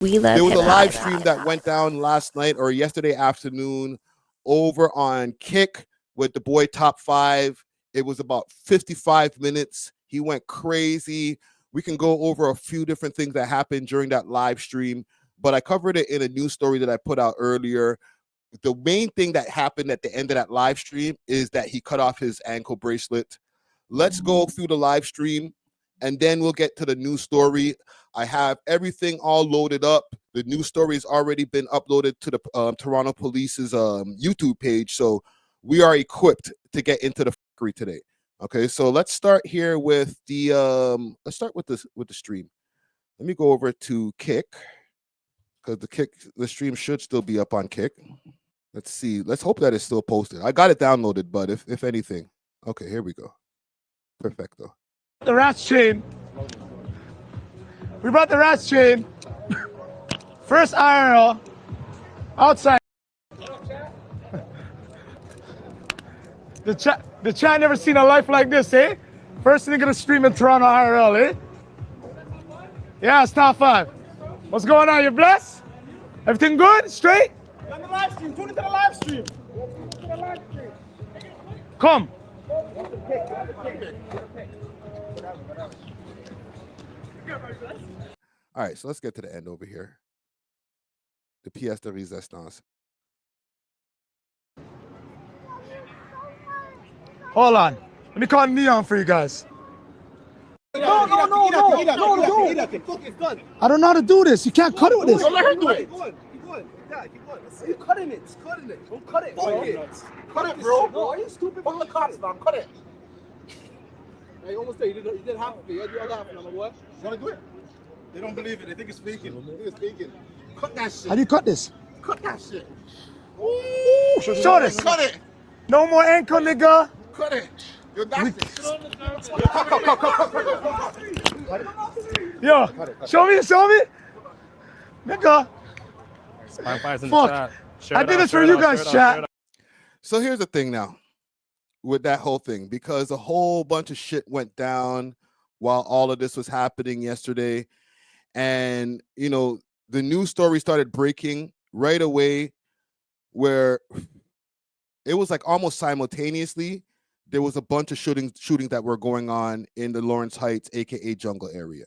We love There was a hip-hop. live stream that went down last night or yesterday afternoon over on Kick with the boy Top5. It was about 55 minutes. He went crazy. We can go over a few different things that happened during that live stream, but I covered it in a news story that I put out earlier. The main thing that happened at the end of that live stream is that he cut off his ankle bracelet. Let's go through the live stream and then we'll get to the news story. I have everything all loaded up. The news story has already been uploaded to the Toronto Police's YouTube page, so we are equipped to get into the factory today. Okay, so let's start here with the let's start with the stream. Let me go over to Kick because the stream should still be up on Kick. Let's see. Let's hope that it's still posted. I got it downloaded, but if anything, okay, here we go. Perfecto. The rat's chain. We brought the rat's chain. First IRL outside. The chat never seen a life like this, eh? First nigga to stream in Toronto IRL, eh? Yeah, it's Top 5. What's going on? You blessed? Everything good? Straight? On the live stream. Tune into the live stream. Come. All right, so let's get to the end over here. The pièce de résistance. Hold on. Let me call Neon for you guys. No. I don't know how to do this. You can't cut it with this. Don't let her do it. Keep going. You cutting it. Don't cut it. Cut it, bro. No, are you stupid? Fuck the cops, man. Cut it. Hey, almost there. You did half of it. You did half of it, my boy. You want to do it? They don't believe it. They think it's faking. Cut that shit. How do you cut this? Cut that shit. Ooh, show this. Cut it. No more ankle, nigga. Cut it. Yo, that's it. Yo, show me. Nigga. Fuck. I did this for you guys, chat. So here's the thing now with that whole thing, because a whole bunch of shit went down while all of this was happening yesterday. And, the news story started breaking right away where it was like almost simultaneously. There was a bunch of shootings that were going on in the Lawrence Heights, aka Jungle area.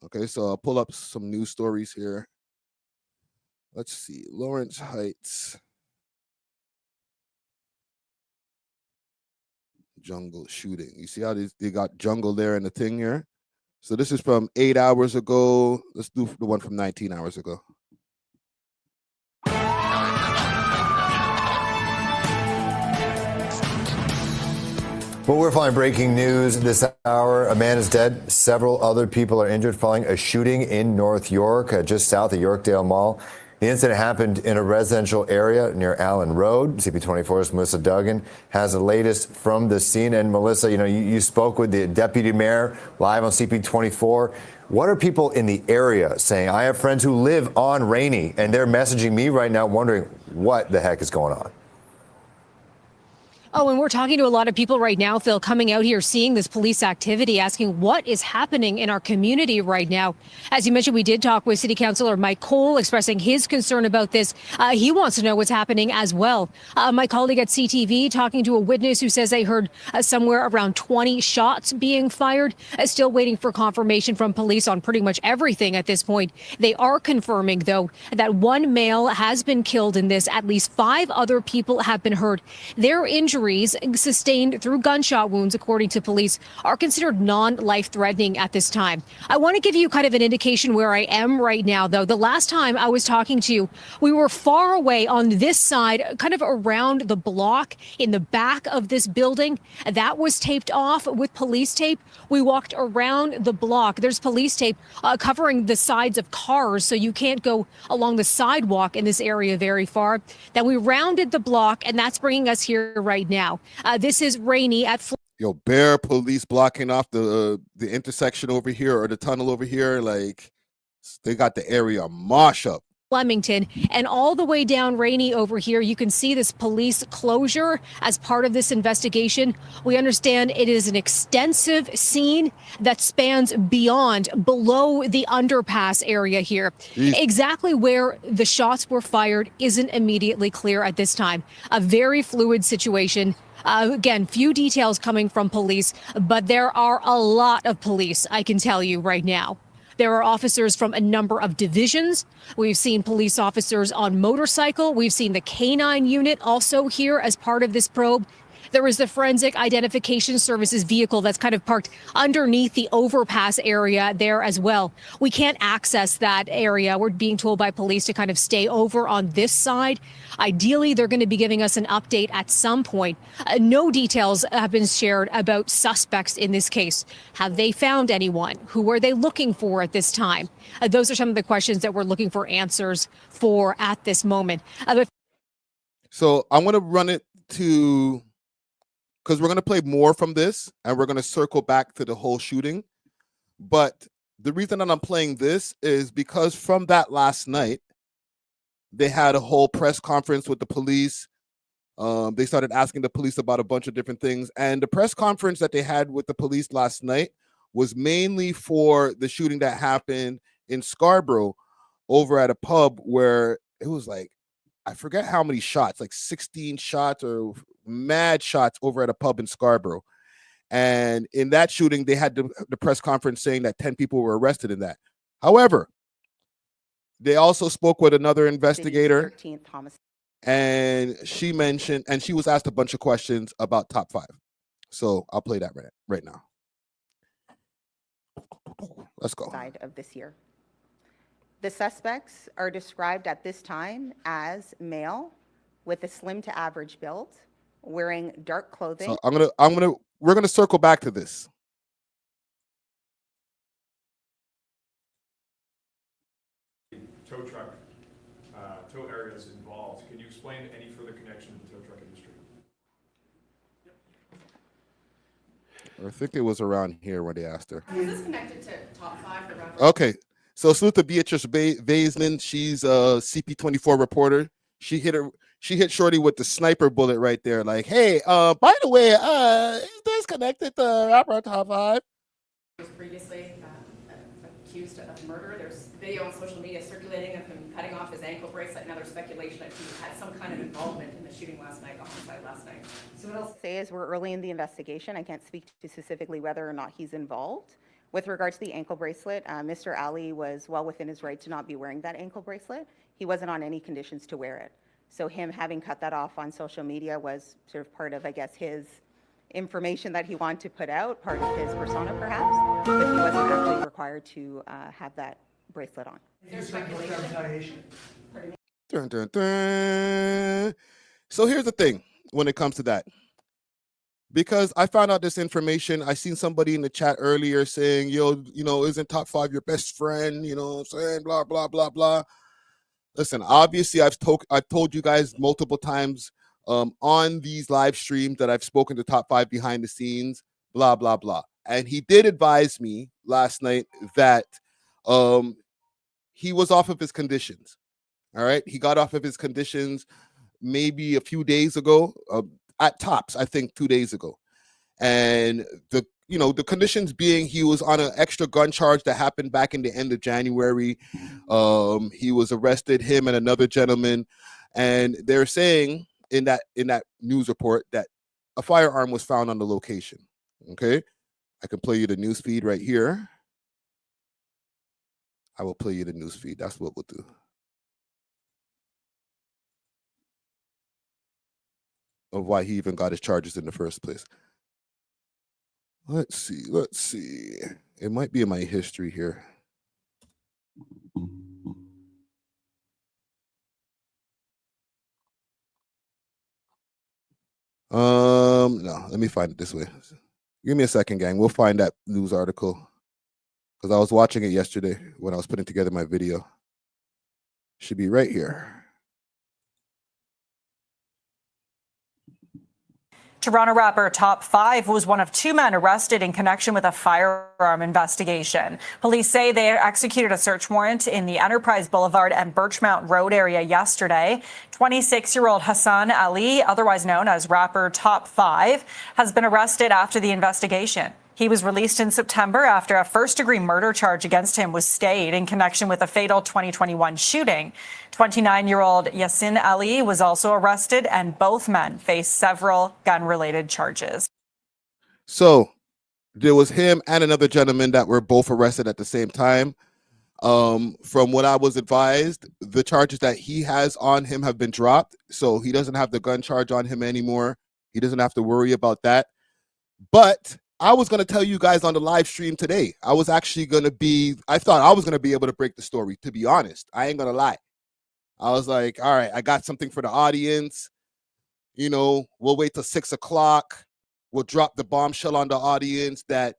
Okay, so I'll pull up some news stories here. Let's see, Lawrence Heights. Jungle shooting. You see how they got jungle there in the thing here? So this is from 8 hours ago. Let's do the one from 19 hours ago. Well, we're following breaking news this hour. A man is dead. Several other people are injured following a shooting in North York, just south of Yorkdale Mall. The incident happened in a residential area near Allen Road. CP24's Melissa Duggan has the latest from the scene. And Melissa, you spoke with the deputy mayor live on CP24. What are people in the area saying? I have friends who live on Rainey, and they're messaging me right now wondering what the heck is going on. Oh, and we're talking to a lot of people right now, Phil, coming out here, seeing this police activity, asking what is happening in our community right now. As you mentioned, we did talk with City Councillor Mike Cole, expressing his concern about this. He wants to know what's happening as well. My colleague at CTV talking to a witness who says they heard somewhere around 20 shots being fired. Still waiting for confirmation from police on pretty much everything at this point. They are confirming, though, that one male has been killed in this. At least 5 other people have been hurt. Their injuries sustained through gunshot wounds, according to police, are considered non-life-threatening at this time. I want to give you kind of an indication where I am right now, though. The last time I was talking to you, we were far away on this side, kind of around the block in the back of this building. That was taped off with police tape. We walked around the block. There's police tape covering the sides of cars, so you can't go along the sidewalk in this area very far. Then we rounded the block, and that's bringing us here right now. This is Rainey at bare police blocking off the intersection over here or the tunnel over here. Like, they got the area mosh up. Flemington, and all the way down Rainy over here, you can see this police closure as part of this investigation. We understand it is an extensive scene that spans beyond, below the underpass area here. Exactly where the shots were fired isn't immediately clear at this time. A very fluid situation. Again, few details coming from police, but there are a lot of police, I can tell you right now. There are officers from a number of divisions. We've seen police officers on motorcycle. We've seen the K-9 unit also here as part of this probe. There is the Forensic Identification Services vehicle that's kind of parked underneath the overpass area there as well. We can't access that area. We're being told by police to kind of stay over on this side. Ideally, they're going to be giving us an update at some point. No details have been shared about suspects in this case. Have they found anyone? Who are they looking for at this time? Those are some of the questions that we're looking for answers for at this moment. So I'm going to run it to, because we're going to play more from this and we're going to circle back to the whole shooting. But the reason that I'm playing this is because from that last night, they had a whole press conference with the police. They started asking the police about a bunch of different things. And the press conference that they had with the police last night was mainly for the shooting that happened in Scarborough over at a pub where it was like, I forget how many shots, like 16 shots or mad shots over at a pub in Scarborough. And in that shooting, they had the press conference saying that 10 people were arrested in that. However, they also spoke with another investigator, and she mentioned, and she was asked a bunch of questions about Top 5. So I'll play that right now. Let's go. Side of this year. The suspects are described at this time as male with a slim to average build, wearing dark clothing. So we're gonna circle back to this. Tow truck, tow areas involved. Can you explain any further connection to the tow truck industry? I think it was around here when they asked her. Is this connected to Top 5 or Rapper? Okay, so salute to Beatrice Vaisman. She's a CP24 reporter. She hit Shorty with the sniper bullet right there. Like, hey, by the way, is this connected to rapper Top 5? He was previously accused of murder. There's video on social media circulating of him cutting off his ankle bracelet, and other speculation that he had some kind of involvement in the shooting last night, the homicide last night. So what else? Say is we're early in the investigation. I can't speak to specifically whether or not he's involved. With regard to the ankle bracelet, Mr. Ali was well within his right to not be wearing that ankle bracelet. He wasn't on any conditions to wear it. So him having cut that off on social media was sort of part of, I guess, his information that he wanted to put out, part of his persona perhaps, but he wasn't actually required to have that bracelet on. Is there speculation? Dun, dun, dun. So here's the thing when it comes to that. Because I found out this information, I seen somebody in the chat earlier saying, yo, isn't Top 5 your best friend? You know what I'm saying? Blah, blah, blah, blah. Listen, obviously, I've told you guys multiple times on these live streams that I've spoken to Top 5 behind the scenes, blah, blah, blah. And he did advise me last night that he was off of his conditions. All right. He got off of his conditions maybe a few days ago, at tops, I think 2 days ago. And the conditions being he was on an extra gun charge that happened back in the end of January. He was arrested, him and another gentleman. And they're saying in that news report that a firearm was found on the location. Okay. I can play you the news feed right here. I will play you the news feed. That's what we'll do. Of why he even got his charges in the first place. Let's see. It might be in my history here. No, let me find it this way. Give me a second, gang. We'll find that news article. Because I was watching it yesterday when I was putting together my video. Should be right here. Toronto rapper Top5 was one of 2 men arrested in connection with a firearm investigation. Police say they executed a search warrant in the Enterprise Boulevard and Birchmount Road area yesterday. 26-year-old Hassan Ali, otherwise known as rapper Top5, has been arrested after the investigation. He was released in September after a first-degree murder charge against him was stayed in connection with a fatal 2021 shooting. 29-year-old Yassin Ali was also arrested, and both men face several gun-related charges. So there was him and another gentleman that were both arrested at the same time. From what I was advised, the charges that he has on him have been dropped, so he doesn't have the gun charge on him anymore. He doesn't have to worry about that. But I was going to tell you guys on the live stream today. I thought I was going to be able to break the story, to be honest. I ain't going to lie. I was like, all right, I got something for the audience. You know, we'll wait till 6 o'clock. We'll drop the bombshell on the audience that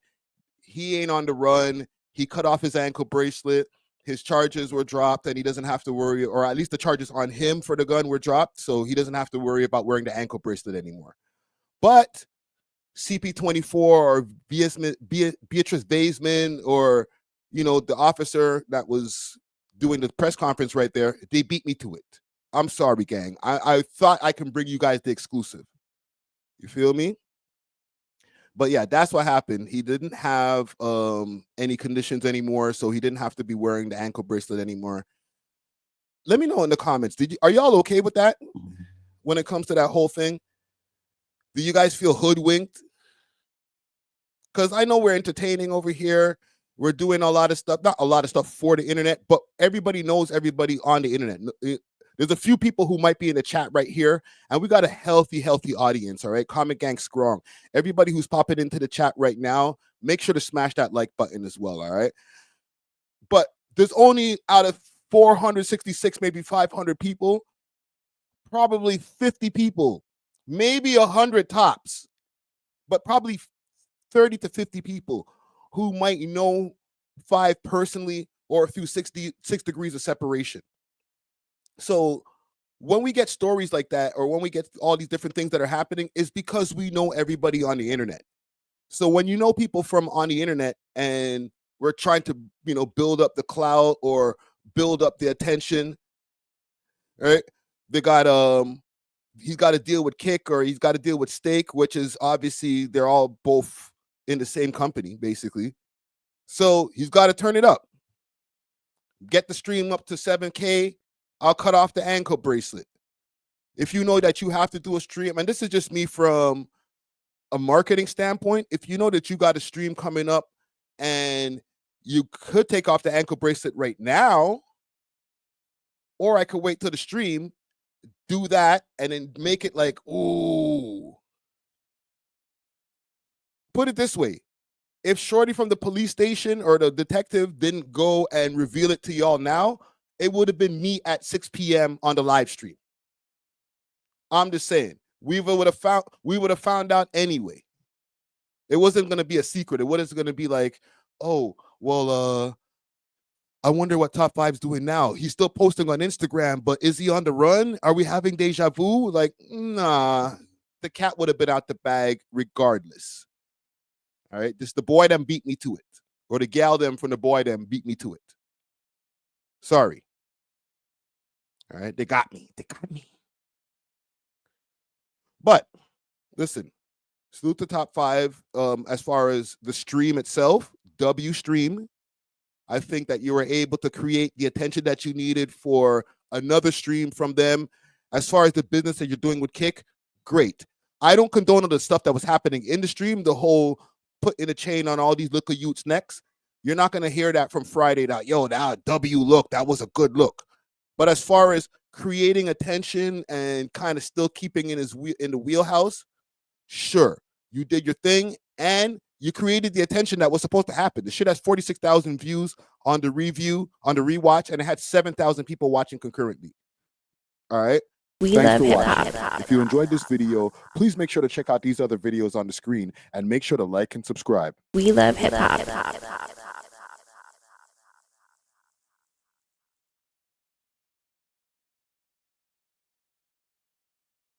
he ain't on the run. He cut off his ankle bracelet. His charges were dropped, and he doesn't have to worry, or at least the charges on him for the gun were dropped, so he doesn't have to worry about wearing the ankle bracelet anymore. But CP24 or Beatrice Baseman, or, you know, the officer that was doing the press conference right there, they beat me to it. I'm sorry, gang. I thought I can bring you guys the exclusive. You feel me? But yeah, that's what happened. He didn't have any conditions anymore, so he didn't have to be wearing the ankle bracelet anymore. Let me know in the comments. Are y'all okay with that when it comes to that whole thing? Do you guys feel hoodwinked? Because I know we're entertaining over here. We're doing a lot of stuff, not a lot of stuff for the internet, but everybody knows everybody on the internet. There's a few people who might be in the chat right here, and we got a healthy audience, all right? Comment gang strong. Everybody who's popping into the chat right now, make sure to smash that like button as well, all right? But there's only, out of 466, maybe 500 people, probably 50 people, maybe 100 tops, but probably 30 to 50 people who might know 5 personally, or through 6 degrees of separation. So when we get stories like that, or when we get all these different things that are happening, is because we know everybody on the internet. So when you know people from on the internet, and we're trying to, you know, build up the clout or build up the attention, right? They got he's got to deal with Kick, or he's got to deal with Steak, which is obviously they're all both in the same company, basically. So he's got to turn it up. Get the stream up to 7K. I'll cut off the ankle bracelet. If you know that you have to do a stream, and this is just me from a marketing standpoint, if you know that you got a stream coming up and you could take off the ankle bracelet right now, or I could wait till the stream, do that, and then make it like, ooh. Put it this way. If Shorty from the police station or the detective didn't go and reveal it to y'all now, it would have been me at 6 p.m. on the live stream. I'm just saying, we would have found out anyway. It wasn't going to be a secret. It wasn't going to be like, oh, well, I wonder what Top 5's doing now. He's still posting on Instagram, but is he on the run? Are we having deja vu? Like, nah, the cat would have been out the bag regardless. All right, this the boy them beat me to it, or the gal them from the boy them beat me to it. Sorry. All right, they got me. But listen, salute to Top 5. As far as the stream itself, W stream, I think that you were able to create the attention that you needed for another stream from them. As far as the business that you're doing with Kick, great. I don't condone the stuff that was happening in the stream, the whole putting a chain on all these little youths' necks. You're not going to hear that from Friday. That, yo, that W look, that was a good look. But as far as creating attention and kind of still keeping in the wheelhouse, sure, you did your thing, and you created the attention that was supposed to happen. The shit has 46,000 views on the review, on the rewatch, and it had 7,000 people watching concurrently. All right. Thanks for watching. If you enjoyed this video, please make sure to check out these other videos on the screen, and make sure to like and subscribe. We love hip hop.